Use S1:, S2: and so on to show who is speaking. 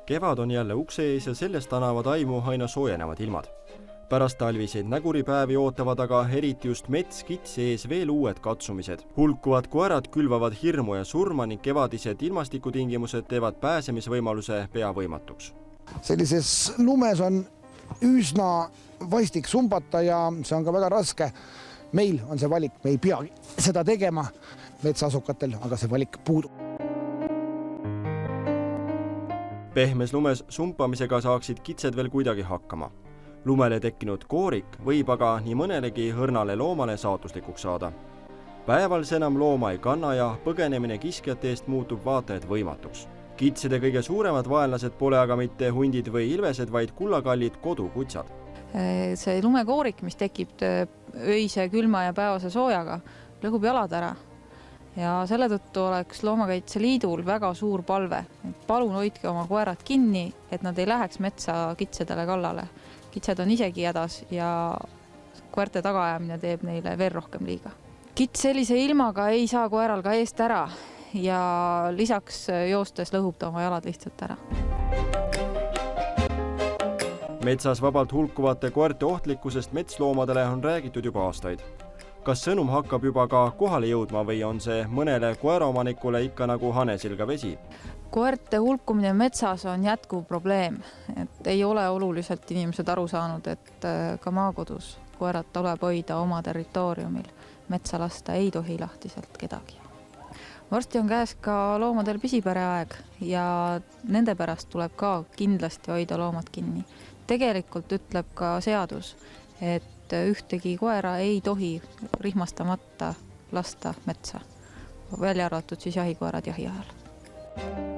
S1: Kevad on jälle ukse ees ja sellest annavad aimu aina soojenevad ilmad. Pärast talviseid näguripäevi ootavad aga eriti just metskitsi ees veel uued katsumised. Hulkuvad koerad külvavad hirmu ja surma ning kevadised ilmastikutingimused teevad pääsemisvõimaluse pea võimatuks.
S2: Sellises lumes on üsna vastik sumbata ja see on ka väga raske. Meil on see valik, me ei pea seda tegema metsaasukatel, aga see valik puudub.
S1: Pehmes lumes sumpamisega saaksid kitsed veel kuidagi hakkama. Lumele tekkinud koorik võib aga nii mõnelegi õrnale loomale saatuslikuks saada. Päeval see enam looma ei kanna ja põgenemine kiskjate eest muutub vaatajad võimatuks. Kitsede kõige suuremad vaenlased pole aga mitte hundid või ilvesed, vaid kullakallid kodukutsad.
S3: See lumekoorik, mis tekib öise, külma ja päevase soojaga, lõhub jalad ära. Ja selle tõttu oleks Loomakaitse Liidul väga suur palve. Palun hoidke oma koerad kinni, et nad ei läheks metsa kitsedele kallale. Kitsed on isegi hädas ja koerte tagaajamine teeb neile veel rohkem liiga. Kits sellise ilmaga ei saa koeral ka eest ära ja lisaks joostes lõhub ta oma jalad lihtsalt ära.
S1: Metsas vabalt hulkuvate koerte ohtlikkusest metsloomadele on räägitud juba aastaid. Kas sõnum hakkab juba ka kohale jõudma või on see mõnele koeraomanikule ikka nagu hanesilga vesi?
S3: Koerte hulkumine metsas on jätkuv probleem. Et ei ole oluliselt inimesed aru saanud, et ka maakodus koerad tuleb hoida oma territooriumil. Metsa lasta ei tohi lahtiselt kedagi. Varsti on käes ka loomadel pisipereaeg ja nende pärast tuleb ka kindlasti hoida loomad kinni. Tegelikult ütleb ka seadus, et ühtegi koera ei tohi rihmastamata lasta metsa, välja arvatud siis jahikoerad jahi ajal.